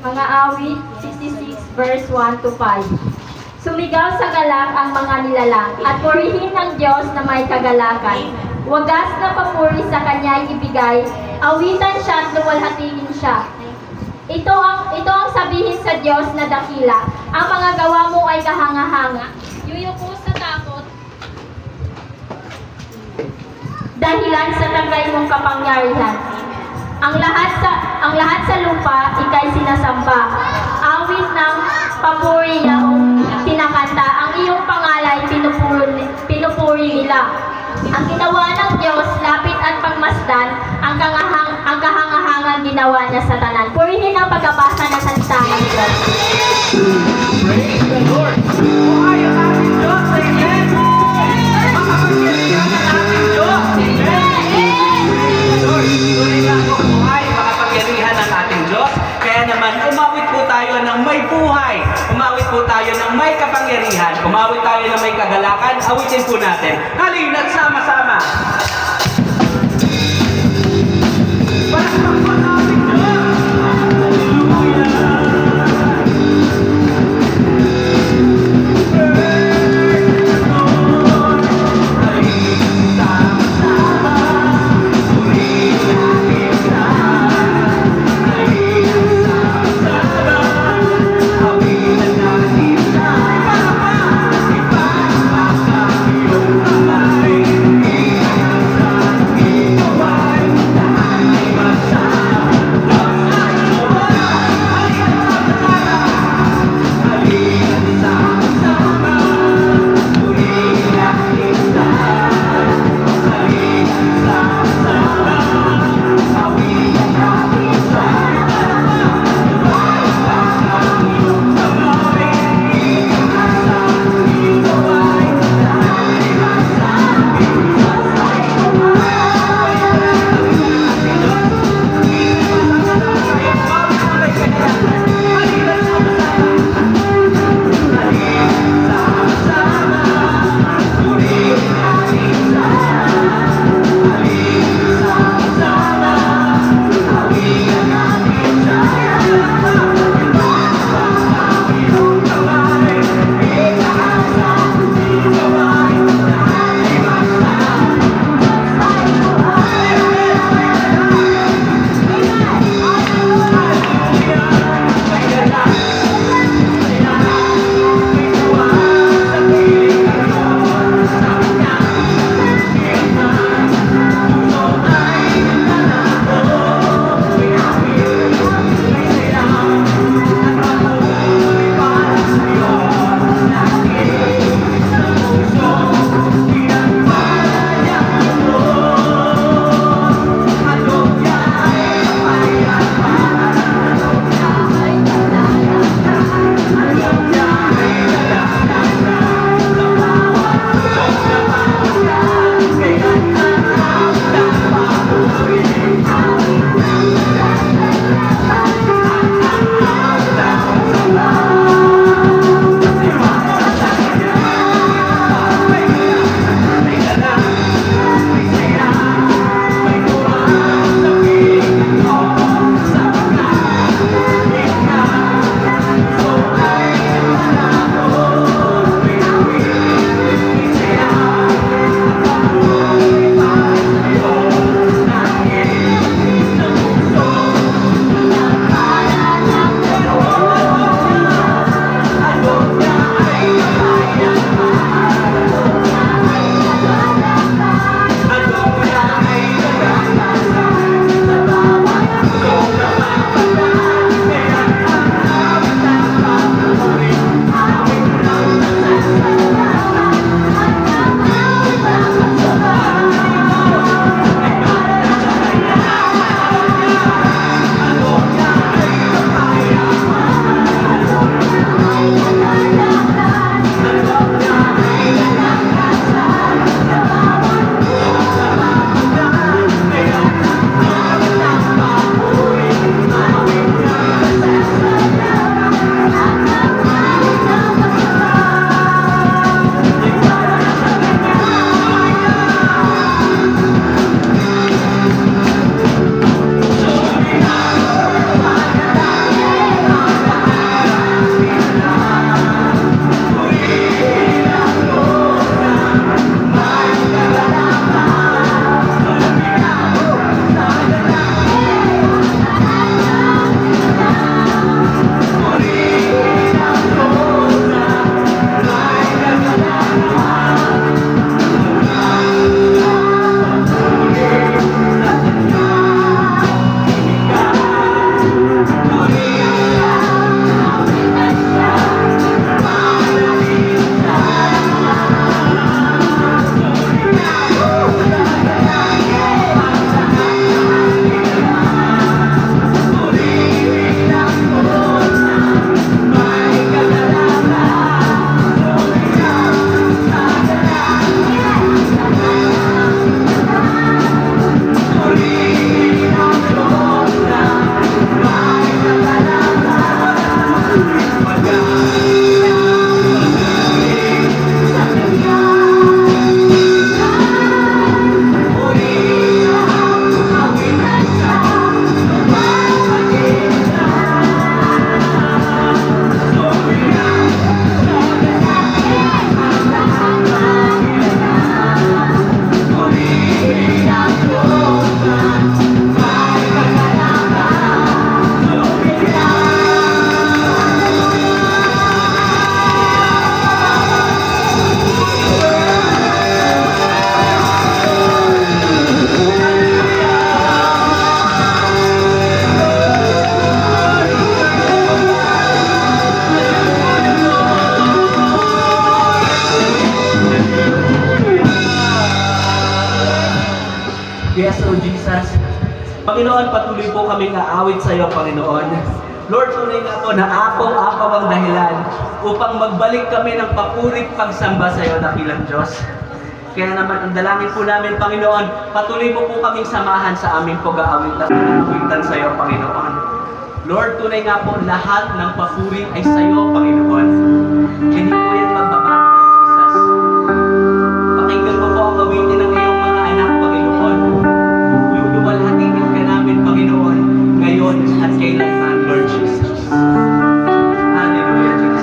Mga awit 66 verse 1 to 5. Sumigaw sa galak ang mga nilalang at purihin ng Diyos na may kagalakan. Wagas na papuri sa kanya ibigay, awitan siya at luwalhatiin siya. Ito ang sabihin sa Diyos na dakila, ang mga gawa mo ay kahanga-hanga. Yuyuko sa takot, dahilan sa tagay mong kapangyarihan. Ang lahat sa lupa, ika'y sinasamba. Awit ng papuri yaong kinakanta, ang iyong pangalan pinupuri nila. Ang ginawa ng Diyos, lapit at pagmasdan, ang kahangahangang ginawa niya sa tanan. Purihin ang pagkabasa ng salita ng Diyos. Praise the Lord! Buhay ang ating Diyos! Amen! Makapagkiriyan ang ating Diyos! Amen! Lord. Tunay nga po buhay, makapangyarihan ng ating Diyos. Kaya naman, umawit po tayo ng may buhay. Umawit po tayo ng may kapangyarihan. Umawit tayo ng may kagalakan. Awitin po natin. Halina't sama-sama. Palakpak po natin Diyos. Hallelujah. Hallelujah. Panginoon, patuloy po kaming aawit sa iyo, Panginoon. Lord, tunay nga po na apaw-apaw ang dahilan upang magbalik kami ng papurit pagsamba sa iyo, dakilang Diyos. Kaya naman, ang dalangin po namin, Panginoon, patuloy mo po kaming samahan sa aming pag-aawitan sa iyo, Panginoon. Lord, tunay nga po, lahat ng papuri ay sa iyo, Panginoon. Hindi po yan magbabago ng Jesus. Pakinggan mo po ang awitin ng iyong mga anak, Panginoon. Luluwalhatingin ka namin, Panginoon, ngayon at kailanman, Lord Jesus. Hallelujah, Jesus.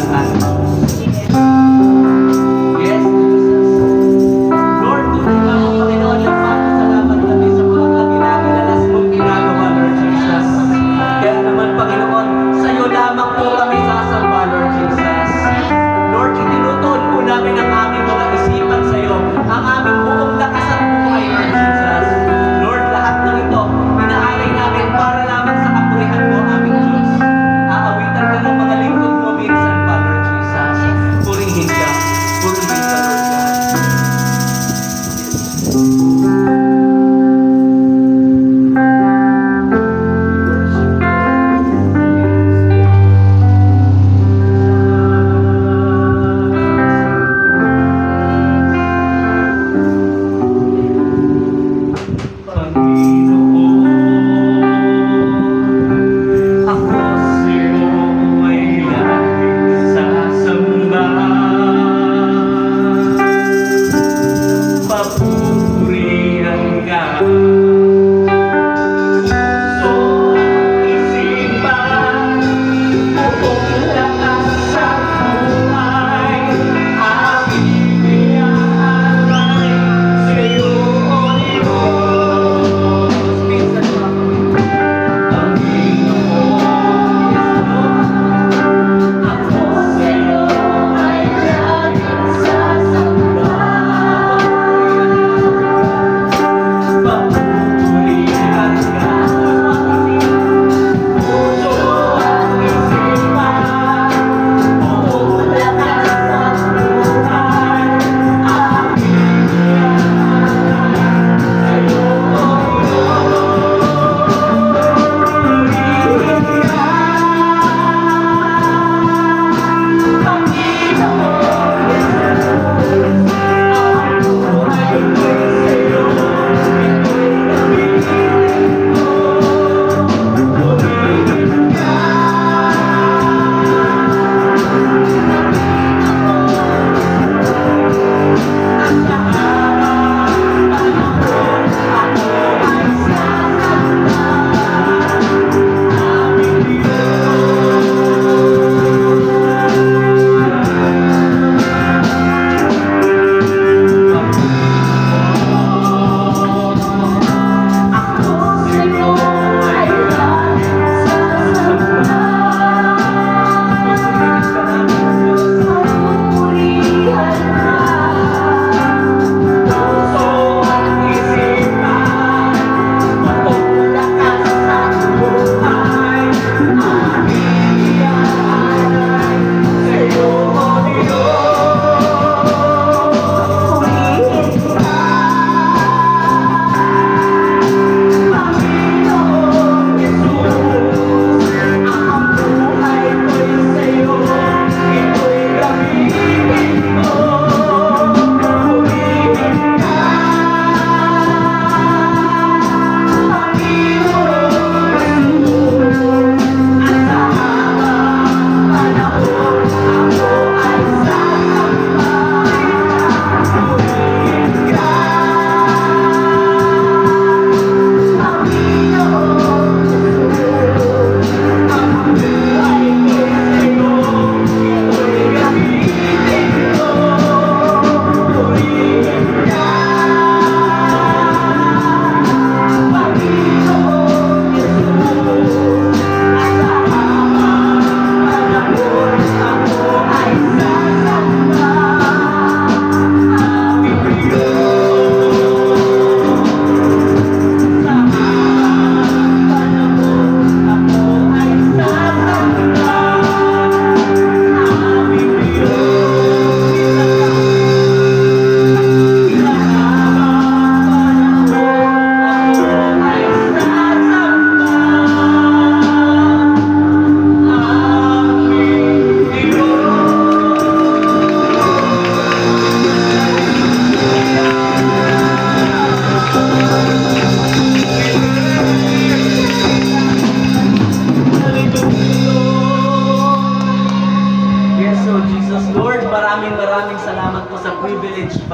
ng ating Diyos. Yes, Lord, tunay ka mo, Panginoon, salamat natin sa mga kinakalalas mong ginagawa, Lord Jesus. Kaya naman, Panginoon, sa iyo lamang po kami sasamba, Lord Jesus. Lord, itinutuon po namin ang aming mga isipan sa iyo, ang aming buong lakas at buhay, Lord Jesus. Lord, lahat ng ito, inaalay namin para lamang sa kapurihan mo, aming Diyos. Aawitan ka ng mga lingkod mo minsan pa, Lord Jesus. Purihin ka, Lord God.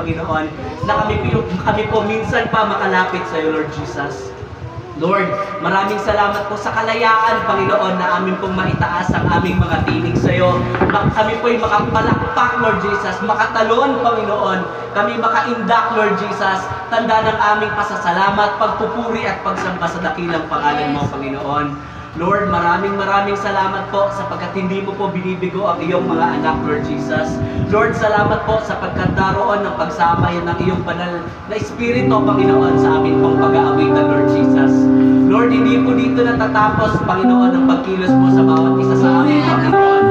Panginoon, na kami po minsan pa makalapit sa iyo, Lord Jesus. Lord, maraming salamat po sa kalayaan, Panginoon, na amin pong maitaas ang aming mga tinig sa iyo. Kami po'y makapalakpak, Lord Jesus, makatalon, Panginoon. Kami makaindak, Lord Jesus, tanda ng aming pasasalamat, pagpupuri at pagsamba sa dakilang pangalan mo, Panginoon. Lord, maraming salamat po sapagkat hindi mo po binibigo ang iyong mga anak, Lord Jesus. Lord, salamat po sapagkat daroon ng pagsama yan ng iyong banal na Espiritu, Panginoon, sa amin pong pag-aawitan, Lord Jesus. Lord, hindi po dito natatapos, Panginoon, ang pagkilos mo sa bawat isa sa amin, Panginoon.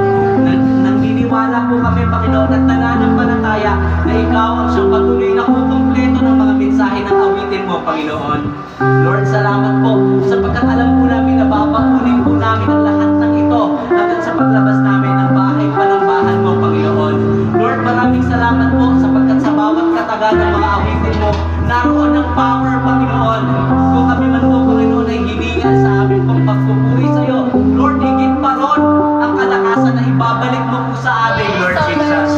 Naniniwala po kami, Panginoon, at nananampalataya na ikaw ang siyang patuloy na kukumpleto ng mga mensahe ng awitin mo, Panginoon. Lord, salamat po sapagkat alam po namin na babakunin po namin ang lahat ng ito hanggang sa paglabas namin ng bahay panambahan mo, Panginoon. Lord, maraming salamat po sapagkat sa bawat kataga ng mga awitin mo, naroon ng power, Panginoon. Kung kami man po, Panginoon, ay hiningal sa amin pong pagpupuri sa iyo, Lord, higit pa ron ang kalakasan na ibabalik mo po sa amin, Lord Jesus.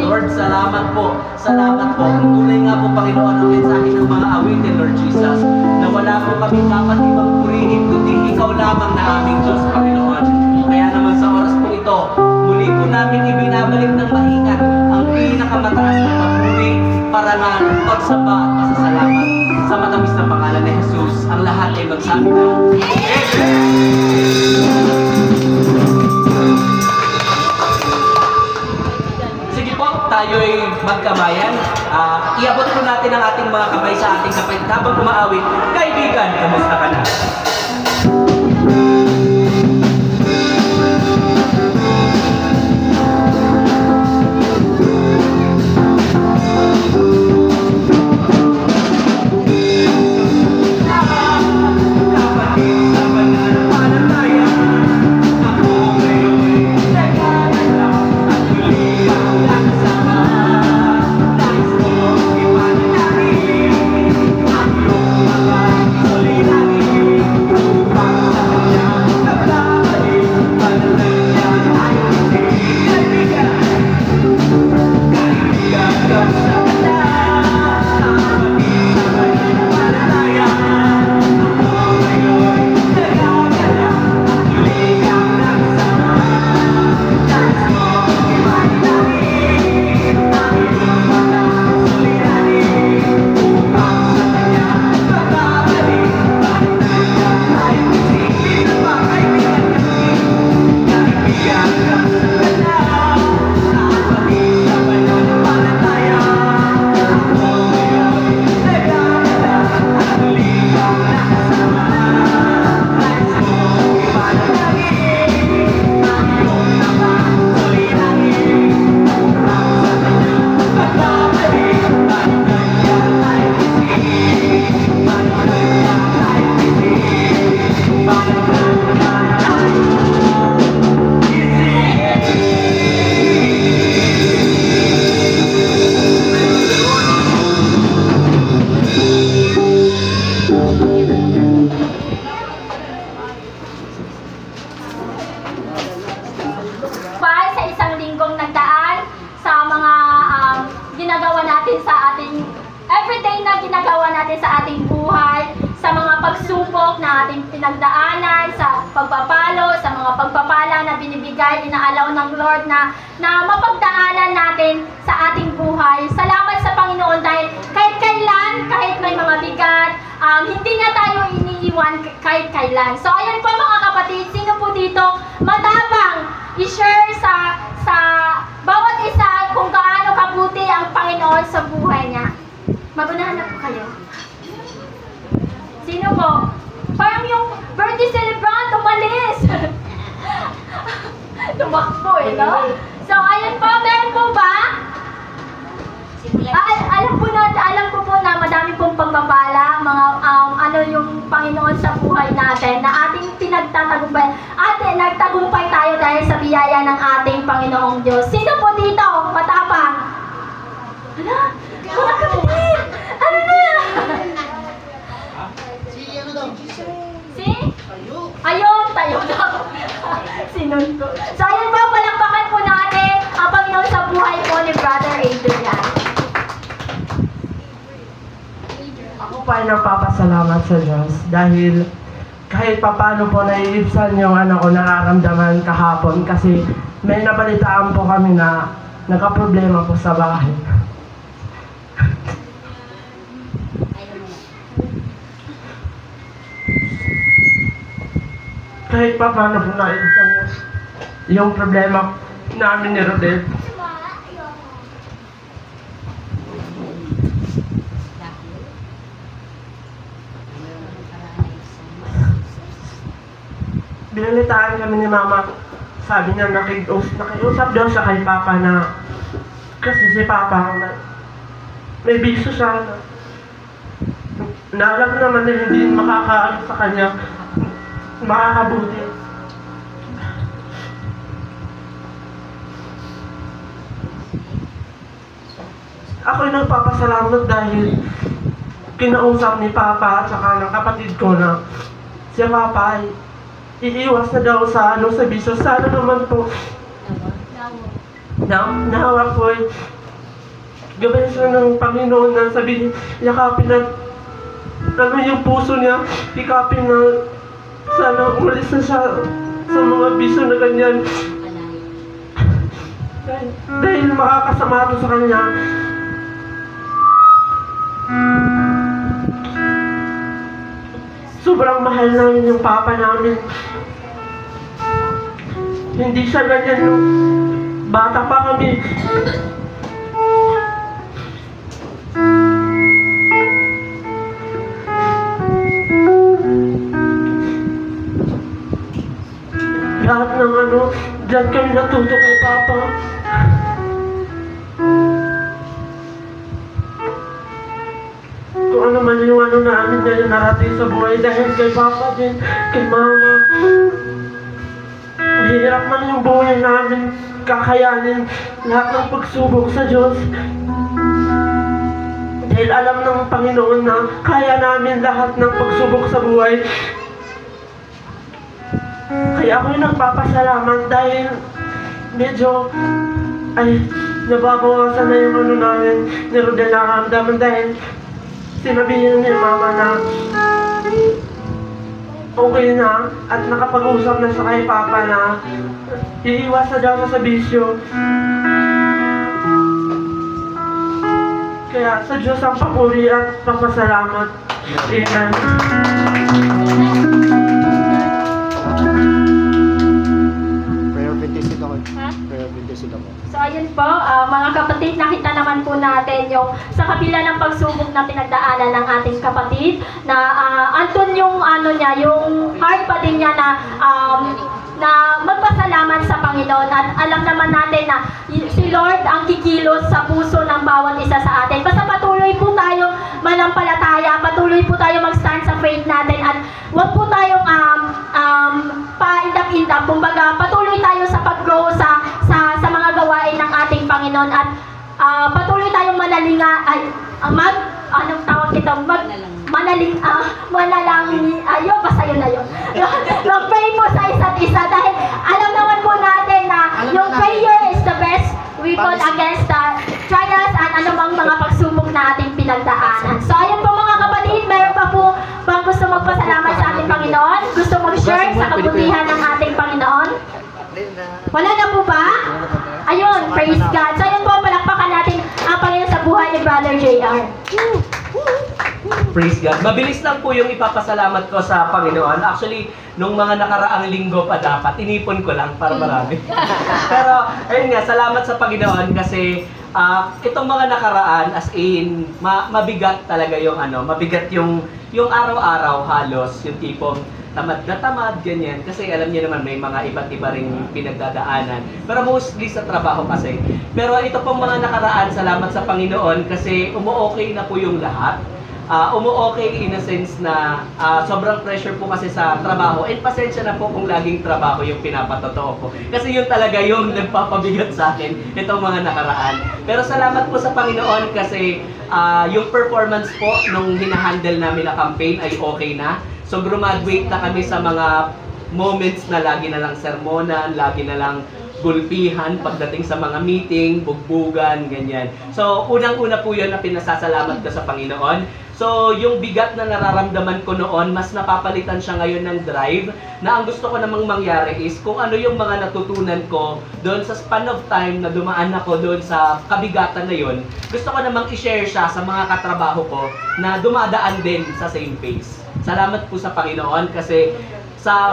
Lord, salamat po. Salamat po. Tunay nga po, Panginoon, ang mensahe ng mga awitin, Lord Jesus, na wala po kami dapat ibang purihin, kundi ikaw lamang na aming Diyos, Panginoon. Kaya naman sa oras po ito, muli po namin ibinabalik ng maingat ang pinakamataas na papuri, parangal, pagsamba at pasasalamat sa matamis na pangalan ni Jesus. Ang lahat ay magsabi ng tayo'y magkamayan. Iabot po natin ang ating mga kamay sa ating kapatid habang kumaawit. Kaibigan, kamusta ka na? pinagdaanan, sa pagpapalo, sa mga pagpapala na binibigay, inaalaw ng Lord na mapagdaanan natin sa ating buhay. Salamat sa Panginoon dahil kahit kailan, kahit may mga bigat, hindi niya tayo iniiwan kahit kailan. So ayan po mga kapatid, sino po dito matapang i-share sa bawat isa kung gaano kabuti ang Panginoon sa buhay niya? Magunahan na po kayo. Sino po? Parang yung birthday celebrant, umalis. Tumakbo eh, no? So, ayun po, meron po ba? Alam ko po na madami pong pagpapala, mga ano yung Panginoon sa buhay natin, na ating pinagtatagumpay. Nagtagumpay tayo dahil sa biyaya ng ating Panginoong Diyos. Sino po dito? Matapang? Ano? Mga kapatid! Ano na? Ayun, tayo daw. Sinunto. So, ayun po, palakpakan po natin ang Panginoon sa buhay po ni Brother Adrian. Ako po ay nagpapasalamat sa Diyos dahil kahit papano po naiibsan yung ko nararamdaman kahapon kasi may nabalitaan po kami na nagka-problema po sa bahay. Kahit papano po naiibsan yung problema namin ni Rodel. Binalitaan kami ni Mama, sabi niya nakiusap daw siya kay Papa na kasi si Papa may biso siya na alam naman na hindi makakaano sa kanya, makakabuti. Ako'y nagpapasalamat dahil kinausap ni Papa at saka ng kapatid ko na si Papa ay iiwas na daw sa sa bisyo. Sana naman po nahawa po ay gabay siya ng Panginoon na sabihin, yakapin na yung puso niya, ikapin na sana umalis na siya sa mga bisyo na ganyan. Dahil makakasama ito sa kanya. Sobrang mahal namin yung Papa namin. Hindi siya ganyan nung bata pa kami. Lahat ng dyan kami natuto kay Papa. Kung ano man yung namin na narating sa buhay dahil kay Papa din, kay Mama. Mahirap man yung buhay namin, kakayanin lahat ng pagsubok sa Diyos. Dahil alam ng Panginoon na kaya namin lahat ng pagsubok sa buhay. Kaya ako'y nagpapasalamat dahil medyo nababawasan na yung namin ni Rodel nakaramdaman dahil sinabihin ni Mama na okay na at nakapag-usap na siya kay Papa na iiwas na daw sa bisyo. Kaya sa Diyos ang papuri at papasalamat. Amen. Prayer petition ako. Prayer petition ako. So ayun po, mga kapatid, nakita naman po natin yung sa kabila ng pagsubok na pinagdaanan ng ating kapatid na andun yung yung heart pa din niya na magpasalamat sa Panginoon at alam naman natin na si Lord ang kikilos sa puso ng bawat isa sa atin. Basta patuloy po tayo manampalataya, patuloy po tayo mag-stand sa faith natin at huwag po tayong paindap-indap. Kumbaga, patuloy tayo sa pag-grow sa mga gawain ng ating Panginoon at patuloy tayong anong tawag ito? Manalangin, basta yun na yun. Mag-pray po sa isa't isa dahil alam naman po natin na yung prayer is the best weapon against the trials at anumang mga pagsubok na ating pinagdaanan. So ayun po mga kapatid, meron pa po bang gusto magpasalamat sa ating Panginoon? Gusto mag-share sa kabutihan ng ating Panginoon? Wala na po ba? Ayun, praise God. So ayun po, palakpakan natin ang Panginoon sa buhay ni Brother JR. Praise God. Mabilis lang po yung ipapasalamat ko sa Panginoon. Actually, nung mga nakaraang linggo pa dapat, inipon ko lang para marami. Pero, ayun nga, salamat sa Panginoon kasi itong mga nakaraan, as in, mabigat talaga yung mabigat yung araw-araw halos, yung tipong tamad na tamad, ganyan. Kasi alam niyo naman, may mga iba't iba ring pinagdadaanan. Pero mostly sa trabaho kasi. Pero ito pong mga nakaraan, salamat sa Panginoon kasi umu-okay na po yung lahat. Umu-okay in a sense na sobrang pressure po kasi sa trabaho. And pasensya na po kung laging trabaho yung pinapatotoo ko. Kasi yun talaga yung nagpapabigat sa akin itong mga nakaraan. Pero salamat po sa Panginoon kasi yung performance po nung hinahandle namin na campaign ay okay na. So graduate na kami sa mga moments na lagi na lang sermonan, lagi na lang gulpihan pagdating sa mga meeting, bugbugan, ganyan. So unang-una po yun na pinasasalamat ko sa Panginoon. So, yung bigat na nararamdaman ko noon, mas napapalitan siya ngayon ng drive, na ang gusto ko namang mangyari is kung ano yung mga natutunan ko doon sa span of time na dumaan ako doon sa kabigatan na yon, gusto ko namang i-share siya sa mga katrabaho ko na dumadaan din sa same pace. Salamat po sa Panginoon kasi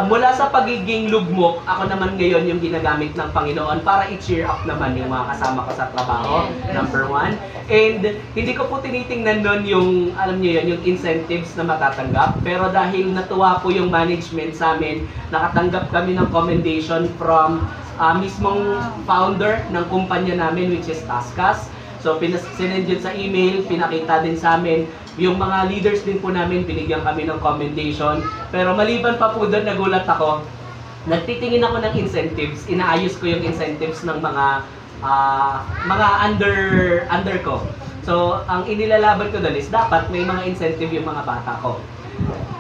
mula sa pagiging lugmok, ako naman ngayon yung ginagamit ng Panginoon para i-cheer up naman yung mga kasama ko sa trabaho, number 1. And hindi ko po tinitingnan nun yung, alam niyo yun, yung incentives na matatanggap. Pero dahil natuwa po yung management sa amin, nakatanggap kami ng commendation from mismong founder ng kumpanya namin, which is Taskas. So, sinend yun sa email, pinakita din sa amin. Yung mga leaders din po namin, binigyan kami ng commendation. Pero maliban pa po doon, nagulat ako. Nagtitingin ako ng incentives. Inaayos ko yung incentives ng mga under ko. So, ang inilalaban ko doon is dapat may mga incentive yung mga bata ko.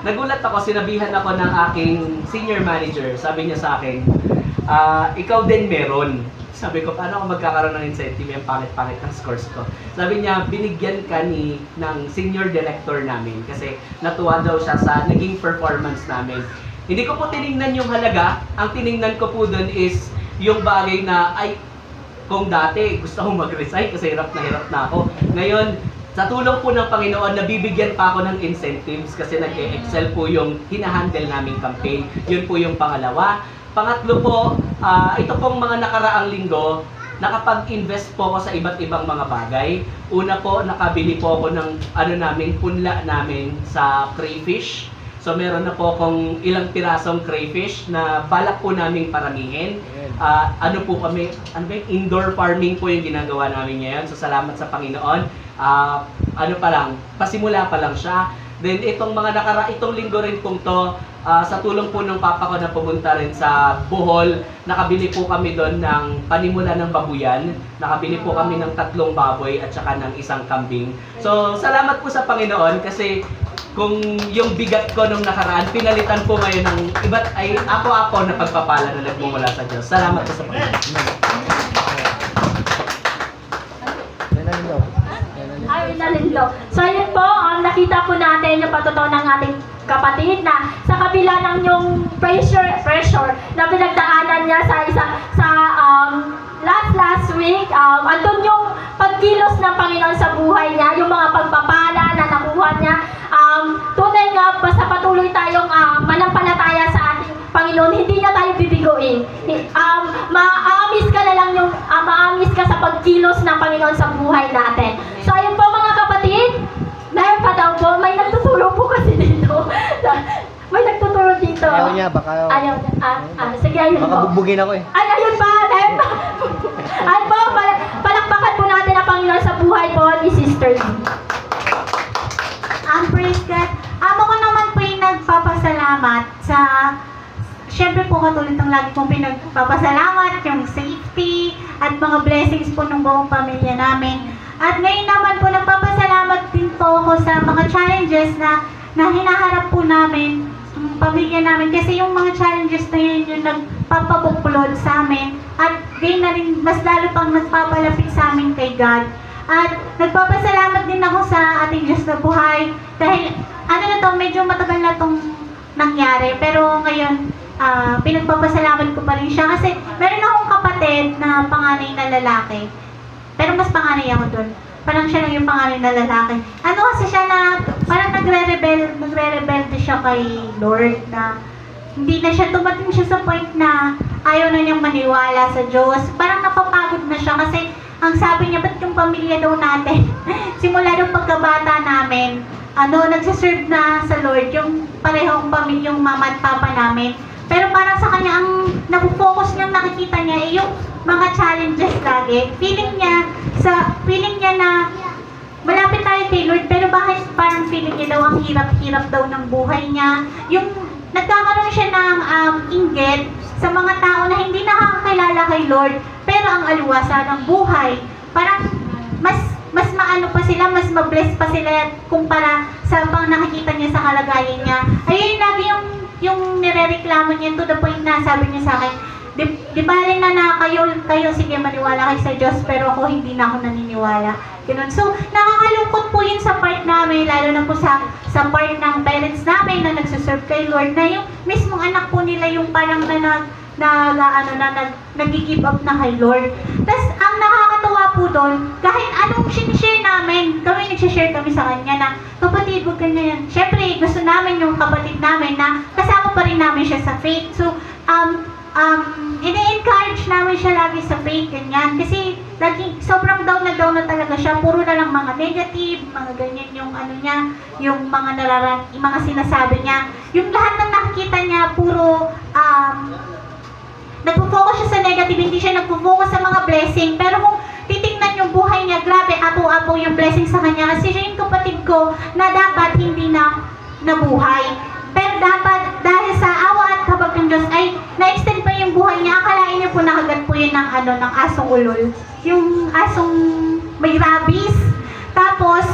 Nagulat ako, sinabihan ako ng aking senior manager. Sabi niya sa akin, ikaw din meron. Sabi ko, paano ako magkakaroon ng incentive? Yung pangit-pangit ng scores ko. Sabi niya, binigyan ka ng senior director namin kasi natuwa daw siya sa naging performance namin. Hindi ko po tinignan yung halaga. Ang tinignan ko po doon is yung bagay na, ay, kung dati gusto kong mag-resign kasi hirap na ako. Ngayon, sa tulong po ng Panginoon, nabibigyan pa ako ng incentives kasi nag-e-excel po yung hinahandle naming campaign. Yun po yung pangalawa. Pangatlo po, ito pong mga nakaraang linggo, nakapag-invest po ako sa iba't ibang mga bagay. Una po, nakabili po ako ng punla namin sa crayfish. So meron na po akong ilang pirasong crayfish na balak po naming paramihin. Indoor farming po yung ginagawa namin ngayon. So salamat sa Panginoon. Pasimula pa lang siya. Then itong linggo rin pong to, sa tulong po ng papa ko na pumunta rin sa Bohol, nakabili po kami doon ng panimula ng babuyan. Nakabili po kami ng 3 baboy at saka ng 1 kambing. So salamat po sa Panginoon kasi kung yung bigat ko nung nakaraan, pinalitan po ngayon ng iba't ay ako na pagpapala na nagmumula sa Diyos. Salamat po sa Panginoon. So yun po, nakita po natin yung patutuo ng ating kapatid na sa kabila ng yung pressure na pinagdaanan niya sa last week, andun yung pagkilos ng Panginoon sa buhay niya, yung mga pagpapala na nakuha niya. Tunay nga, basta patuloy tayong manampalataya sa ating Panginoon, hindi niya tayo bibiguin. Maamis ka na lang maamis ka sa pagkilos ng Panginoon sa buhay natin. So ayun po mga kapatid, meron pa daw po, may nagtuturo po kasi dito. May nagtuturo dito. Ayaw niya, baka ayaw. Sige, ayun po. baka bugbugin ako eh. Ay, ayun pa, meron pa. Ayun po, palakpakan po natin ang Panginoon sa buhay po ni Sister Lee. Praise God. Ako naman po yung nagpapasalamat sa, syempre po katulad ng lagi pong pinagpapasalamat, yung safety at mga blessings po ng buong pamilya namin. At ngayon naman po nagpapasalamat din po ako sa mga challenges na hinaharap po namin, yung pamilya namin. Kasi yung mga challenges na yun yung nagpapabuklod sa amin. At gayon na rin, mas lalo pang nagpapalapit sa amin kay God. At nagpapasalamat din ako sa ating Diyos na buhay. Dahil, medyo matagal na itong nangyari. Pero ngayon, pinagpapasalamat ko pa rin siya. Kasi meron akong kapatid na panganay na lalaki. Pero mas panganay ako dun. Parang siya lang yung panganay na lalaki. Kasi siya na, parang nagre-rebelde siya kay Lord na hindi na siya, dumating siya sa point na ayaw na niyang maniwala sa Diyos. Parang napapagod na siya kasi ang sabi niya, ba't yung pamilya daw natin? Simula nung pagkabata namin, nagsiserve na sa Lord yung parehong pamilyang mama at papa namin. Pero parang sa kanya, ang nag-focus niyang nakikita niya yung mga challenges lagi. Feeling niya na malapit tayo kay Lord, pero bakit parang feeling niya daw ang hirap-hirap daw ng buhay niya. Yung nagkakaroon siya ng inggit sa mga tao na hindi nakakakilala kay Lord, pero ang aluwasa ng buhay. Parang mas maano pa sila, mas mabless pa sila kumpara sa pang nakikita niya sa kalagayan niya. Ayun lagi yung nirereklamo niya to the point na sabi niya sa akin, di bale na kayo sige maniwala kayo sa Diyos, pero ako hindi na ako naniniwala. Ganun. So, nakakalungkot po yun sa part namin, lalo na po sa part ng parents namin na nagsuserve kay Lord, na yung mismong anak po nila yung parang nag-give up na kay Lord. Tapos, ang nakakatuwa po doon, kahit anong sinishare namin, kami nagsishare kami sa kanya na, kapatid, huwag kanya yan. Siyempre, gusto namin yung kapatid namin na kasama pa rin namin siya sa faith. So, ini-encourage namin siya lagi sa faith, ganyan. Kasi, lagi, sobrang down na talaga siya. Puro na lang mga negative, mga ganyan yung ano niya, yung mga sinasabi niya. Yung lahat ng nakikita niya, puro, nagpo-focus siya sa negative, hindi siya nagpo-focus sa mga blessing. Pero kung titingnan yung buhay niya, grabe, apo-apo yung blessing sa kanya. Kasi siya yung kapatid ko na dapat hindi na nabuhay. Pero dapat, dahil sa awa at habag ng Diyos, ay na-extend pa yung buhay niya. Akalain niyo po nakagat po yun ng asong ulol. Yung asong may rabies. Tapos,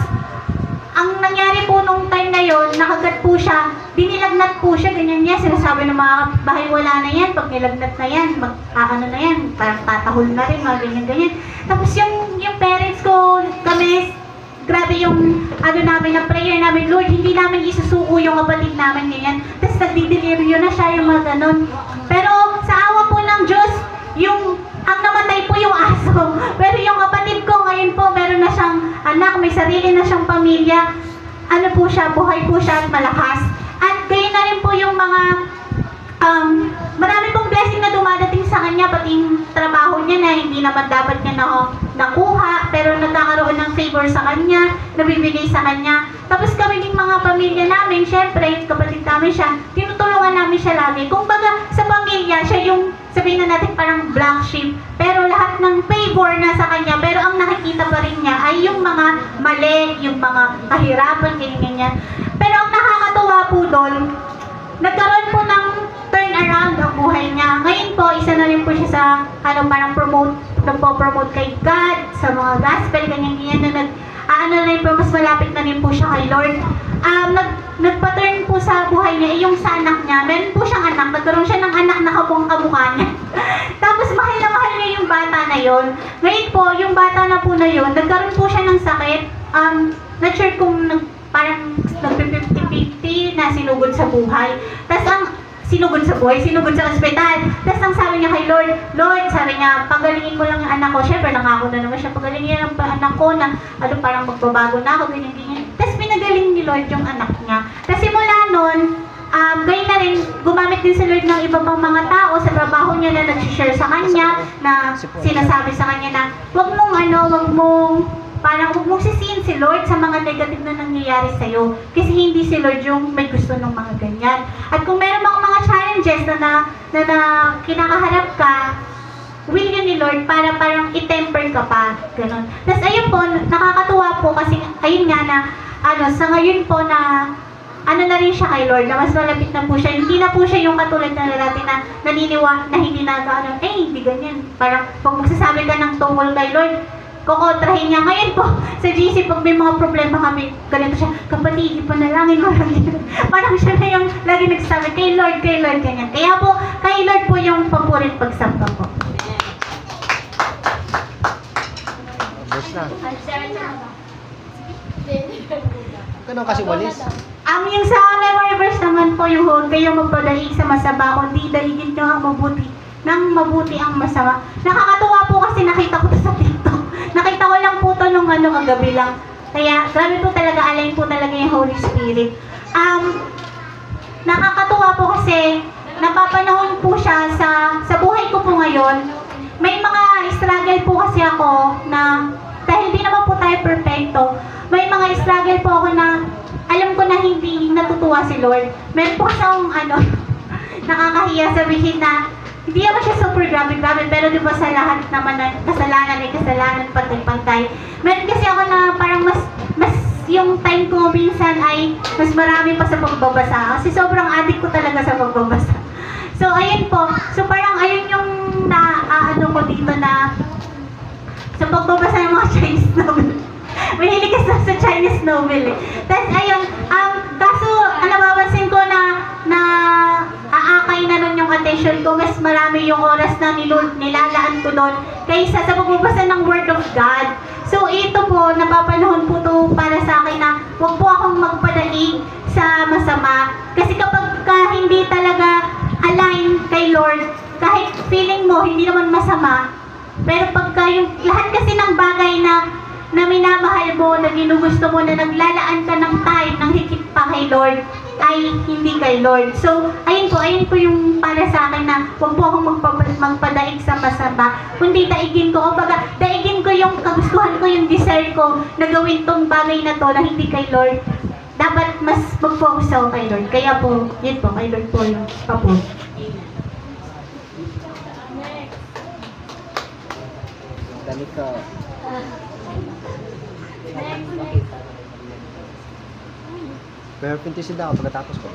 ang nangyari po nung time na yon, nakagat po siya, dinilagnat po siya, ganyan niya. Sinasabi ng mga bahay, wala na yan, pag nilagnat na yan, ano na yan, parang tatahol na rin, mga ganyan-ganyan. Tapos yung parents ko, kami, grabe yung namin, na prayer namin, Lord, hindi namin isusuko yung kapatid namin ganyan. Tapos nagdideliryo na siya yung mga ganon. Pero sa awa po ng Diyos, ang namatay po yung aso. Pero yung kapatid ko ngayon po, meron na siyang anak, may sarili na siyang pamilya. Ano po siya, buhay po siya at malakas. At gaya na rin po yung mga, marami pong blessing na dumadating sa kanya, pati yung trabaho niya na hindi naman dapat niya nakuha, pero nagkakaroon ng favor sa kanya, nabibigay sa kanya. Tapos kami din mga pamilya namin, syempre, kapatid namin siya, tinutulungan namin siya lagi. Kung baga, sa pamilya, siya yung, sabihin na natin parang black sheep, pero lahat ng favor na sa kanya, pero ang nakikita pa rin niya ay yung mga mali, yung mga kahirapan, ganyan. Pero ang nakakatuwa po doon, nagkaroon po ng turnaround ang buhay niya. Ngayon po, isa na rin po siya sa, parang nagpo-promote kay God, sa mga gospel, ganyan-ganyan, na mas malapit na rin po siya kay Lord. Nagpa-turn po sa buhay niya, yung sa anak niya, meron po siyang anak, nagkaroon siya ng anak na kabuang kamukha niya. Tapos mahal na mahal niya yung bata na yon. Ngayon po, yung bata na po na yon, nagkaroon po siya ng sakit, not sure kung parang nag-50-50 na sinugod sa buhay. Tapos sinugod sa ospital. Tapos ang sabi niya kay Lord, sabi niya, pagalingin mo lang yung anak ko. Siyempre, nangako na naman siya, pagalingin ang anak ko na, parang magbabago na ako, ganyan. Tapos pinagaling ni Lord yung anak niya. Tapos simula nun, gaya na rin, gumamit din si Lord ng iba pang mga tao sa trabaho niya na nag-share sa kanya, na sinasabi sa kanya na, huwag mong sisihin si Lord sa mga negative na nangyayari sa'yo. Kasi hindi si Lord yung may gusto ng mga ganyan. At kung meron mga challenges na kinakaharap ka, will yun ni Lord para parang i-temper ka pa. Ganun. Tapos ayun po, nakakatuwa po kasi ayun nga na, sa ngayon po na, na rin siya kay Lord, na mas malapit na po siya. Hindi na po siya yung katulad na dati na naniniwala na hindi hindi ganyan. Parang pag magsasabi ka ng tungkol kay Lord, kukontrahin niya. Ngayon po, sa GC, pag may mga problema kami, ganito siya, kapatid, ipanalangin mo lang yun. Parang siya na yung lagi nagsasabi, kay Lord, ganyan. Kaya po, kay Lord po yung papurit pagsamba po. Verse na. Ganun kasi walis. Yung sa memory verse naman po yung huwag kayong magpadaig sa masama, kundi daigin nyo ang mabuti ang masama. Nakakatuwa po kasi nakita ko to sa TikTok. Nakita ko lang po to nung kagabi lang. Kaya grabe po talaga, align po talaga yung Holy Spirit. Nakakatuwa po kasi napapanahon po siya sa buhay ko po ngayon. May mga struggle po kasi ako na dahil di naman po tayo perfecto. May mga struggle po ako na alam ko na hindi natutuwa si Lord. Meron po kasang nakakahiya sabihin na hindi naman siya super grabe, pero di ba sa lahat naman na kasalanan pantay-pantay. Meron kasi ako na parang mas yung time ko minsan ay mas marami pa sa pagbabasa. Kasi sobrang addict ko talaga sa pagbabasa. So ayun po. So parang ayun yung ko dito na sa pagbabasa ng mga Chinese novel. Mahilig ka sa Chinese novel eh. Tapos ayun, kaso nababansin ko na sakay na nun yung attention ko, mas marami yung oras na nilalaan ko doon kaysa sa pagbabasa ng Word of God. So ito po, napapanahon po to para sa akin na huwag po akong magpadaig sa masama. Kasi kapag hindi talaga align kay Lord, kahit feeling mo hindi naman masama, pero pagka yung lahat kasi ng bagay na minamahal mo, na ginugusto mo, na naglalaan ka ng time, ng higit pa kay Lord, ay hindi kay Lord. So, ayun po yung para sa akin na huwag po akong magpadaig sa masama, kundi daigin ko, kumbaga, daigin ko yung kagustuhan ko, yung desire ko, na gawin tong bagay na to na hindi kay Lord. Dapat mas mag-focus ako kay Lord. Kaya po, yun po, kay Lord po yung papo. Dali ka. Pero 26 na ako pagkatapos ko.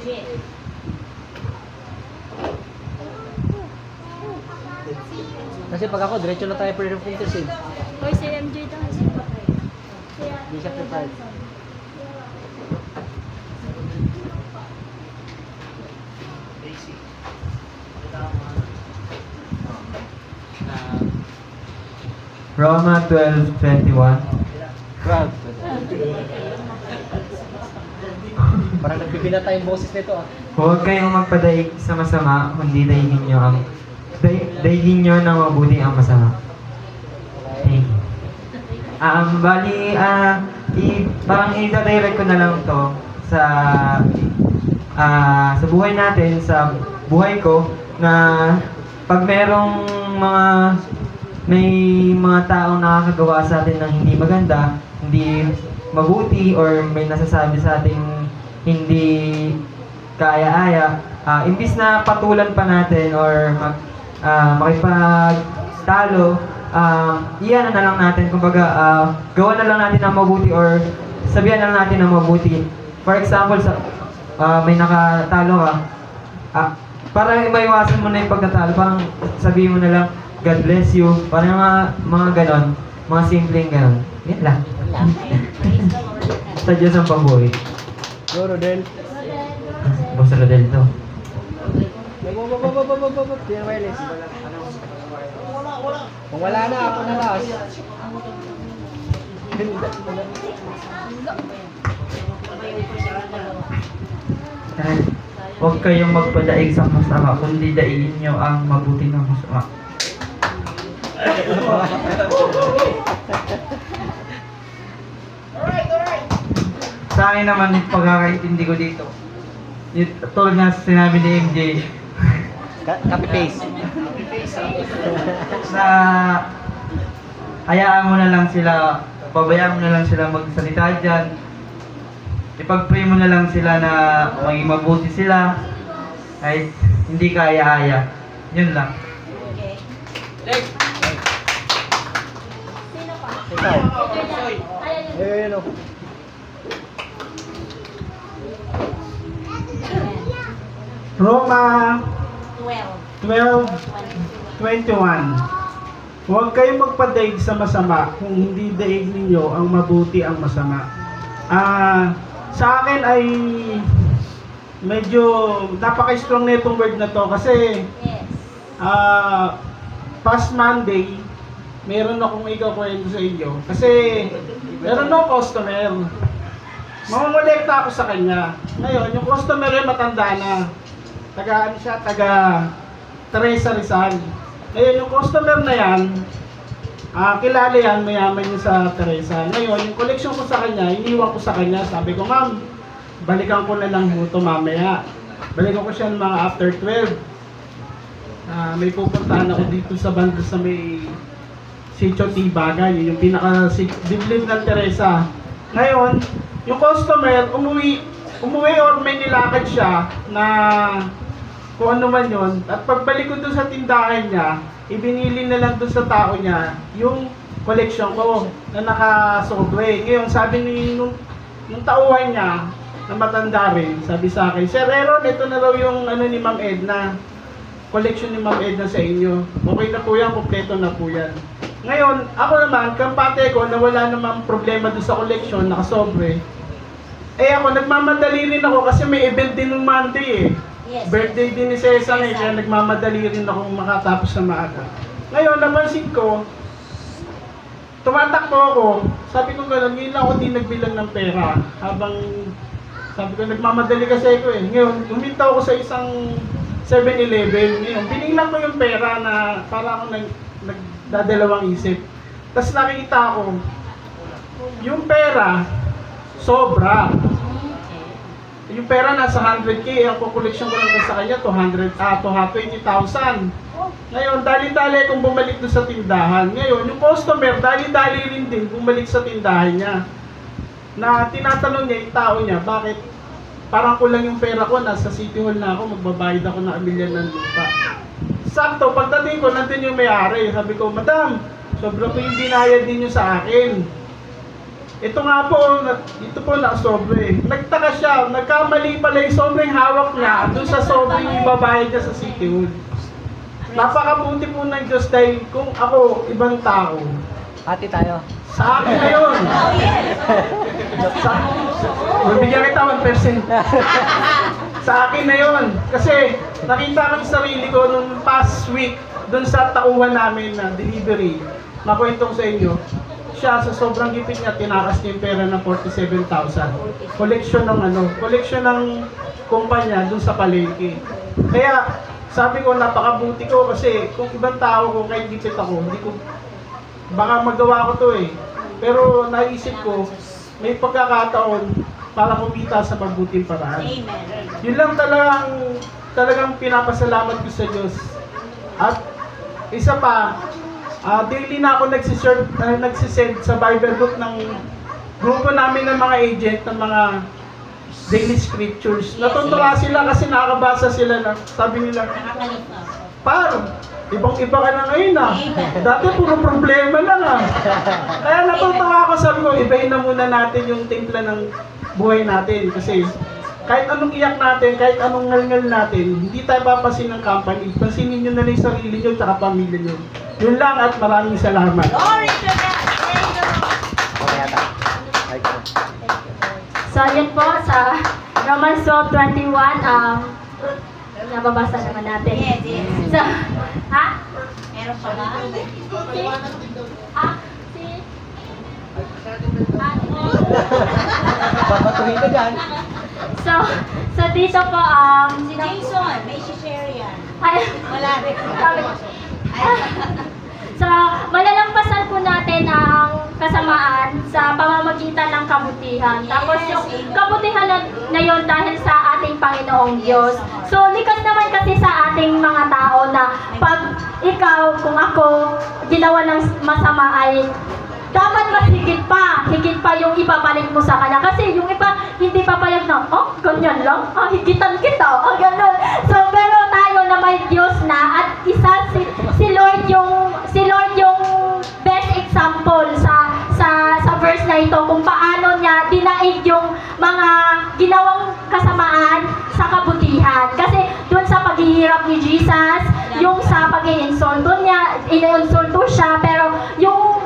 Kasi pag ako, diretso na tayo prayer of intercede. Hoy, si MJ daw. Hindi siya prepared. Roma 12:21. Proud. Parang nagbibina tayong boses nito ah. Huwag kayong magpadaig sa masama, kundi daigin nyo ng mabuti ang masama. Okay. Parang i-direct ko na lang to sa buhay natin, sa buhay ko, na pag may mga taong nakakagawa sa atin ng hindi maganda, hindi mabuti, or may nasasabi sa ating hindi kaaya-aya, imbis na patulan pa natin or makipagtalo, iyan na lang natin, kumbaga, gawa na lang natin ang mabuti or sabihan na lang natin ang mabuti. For example, may nakatalo ka, parang maiwasan mo na yung pagkatalo, parang sabihin mo na lang, God bless you, parang mga ganon, mga simpleng ganon. Yan lang. Sa Diyos ang pabuhay. Go, Rodel. Boss Rodel to. Yan, wireless. Kung wala na, ako na last. Huwag kayong magpadaig sa masama, kundi daigin nyo ang mabuti ng masama. Sa akin naman, yung pagkakaintindi ko dito, tulad nga sinabi ni MJ, Copy-paste. na hayaan mo na lang sila, pabayaan mo na lang sila magsalita dyan, ipag-pray mo na lang sila na maging mabuti sila, ay hindi kaya-aya. Yun lang. Ikaw. Ayun o. Roma 12:21. Huwag kayong magpadaig sa masama kung hindi daig ninyo ang mabuti ang masama. Sa akin ay medyo napaka-strong na itong word na to kasi past Monday meron akong ikakwento sa inyo kasi meron akong customer. Mamamolekta ako sa kanya. Ngayon, yung customer ay matanda na. Taga Teresa Rizal. Ngayon, yung customer na yan, kilala yan, mayaman yun sa Teresa. Ngayon, yung collection ko sa kanya, iniwan ko sa kanya. Sabi ko, ma'am, balikan ko na lang ito mamaya. Balikan ko siya mga after 12. May pupuntahan ako dito sa banda sa may Sitio Tibagan, yung pinaka-diblim ng Teresa. Ngayon, yung customer, umuwi or may nilakad siya na kung ano man yun, at pagbalik ko doon sa tindahan niya, ibinili na lang doon sa tao niya yung collection ko na naka-subway. Ngayon, sabi nung tauhan niya, na matanda rin, sabi sa akin, Sir Aaron, ito na raw yung ni Ma'am Edna, collection ni Ma'am Edna sa inyo. Okay na po yan, kompleto na po yan. Ngayon, ako naman, kampate ko na wala namang problema doon sa collection, nakasobre. Ako, nagmamadali rin ako kasi may event din ng Monday eh. Birthday din ni Cesar eh, kaya nagmamadali rin akong makatapos na maaga. Ngayon, napansin ko, tumatakbo ako, sabi ko gano'n, ngayon lang ako di nagbilang ng pera. Habang, sabi ko, nagmamadali kasi ako eh. Ngayon, huminta ako sa isang 7-Eleven. Ngayon, biniglang ko yung pera na para ako nagdadalawang isip. Tapos nakikita ko, yung pera, sobra. Yung pera nasa 100K, ang kukoleksyon ko lang sa kanya, 20,000. Ngayon, dali-dali akong bumalik doon sa tindahan. Ngayon, yung customer, dali-dali rin din bumalik sa tindahan niya. Na tinatanong niya yung tao niya, bakit parang kulang yung pera ko, nasa City Hall na ako, magbabayad ako ng 1 milyon ng lupa. Sakto, pagdating ko, nandun yung may-ari. Sabi ko, Madam, sobra po yung binayad ninyo sa akin. Ito nga po, ito po nakasobre. Nagtaka siya, nagkamali pala yung sobrang hawak niya doon sa sobrang ibabayad niya sa City Hall. Napakabuti po ng Diyos dahil kung ako, ibang tao. Ate tayo. Sa akin na yun. Bibigyan kita 1%. Sa akin na yun. Kasi nakita ko yung sarili ko nung past week doon sa tauhan namin na delivery. Makwentong sa inyo. Siya sa sobrang gipit niya, tinakas niya yung pera ng 47,000. Collection ng kumpanya dun sa palengke. Kaya sabi ko, napakabuti ko kasi kung ibang tao ko, kahit gipit ako, hindi ko, baka magawa ko to eh. Pero naisip ko, may pagkakataon para kumita sa mabuting paraan. Yun lang talagang pinapasalamat ko sa Diyos. At isa pa, daily na ako nagsisend sa Bible group ng grupo namin ng mga agent ng mga daily scriptures. Natutuwa sila kasi nakakabasa sila na sabi nila, ibang-iba ka na ngayon Dati puro problema lang Kaya natutuwa ako, sabi ko, ibahin na muna natin yung timpla ng buhay natin. Kasi kahit anong iyak natin, kahit anong ngal-ngal natin, hindi tayo papasin ng company. Pansinin nyo na lang yung sarili nyo at pamilya nyo. Yun lang at maraming salamat. Glory to God! So, yun po sa Romans 12:21, nababasa naman natin. Yes. So, Meron pa ba? Papatuhin ka dyan. So dito po, Si Jason, may share yan. ay, Wala rin. So, malalampasan po natin ang kasamaan sa pamamagitan ng kabutihan. Tapos yung kabutihan na yun dahil sa ating Panginoong Diyos. So, likas naman kasi sa ating mga tao na pag ikaw, kung ako, ginawa ng masama ay dapat mas higit pa yung ipapalit mo sa kanya. Kasi yung iba, hindi papayag na, ganyan lang, higitan kita, ganun. So, pero tayo na may Diyos na at isa si Lord yung best example sa verse na ito kung paano niya dinaig yung mga ginawang kasamaan sa kabutihan. Kasi doon sa paghihirap ni Jesus, yung sa pag-i-insulto niya, in-insulto siya, pero yung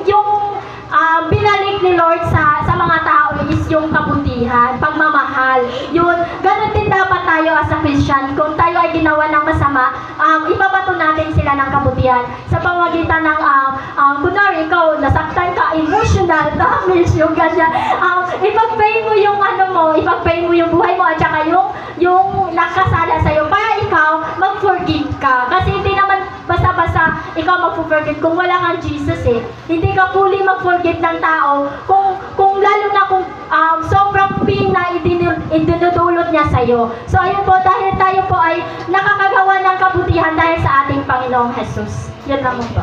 binalik ni Lord sa mga tao is yung kabutihan, pagmamahal. Yun, ganun din dapat tayo as a Christian. Kung tayo ay ginawa ng masama, ipapato natin sila ng kabutihan. Sa pamagitan ng, kunwari ikaw, nasaktan ka, emotional damage, yung ganyan. Ipag-pray mo yung ipag-pray mo yung buhay mo at saka yung nakasala sa'yo para ikaw mag-forgive ka. Kasi hindi naman basta-basta ikaw mag-forgive kung wala kang Jesus eh. Hindi ka fully mag-forgive ng tao kung lalo na kung sobrang pain na idinudulot niya sa'yo. So ayun po, dahil tayo po ay nakakagawa ng kabutihan dahil sa ating Panginoong Jesus. Yan lang po.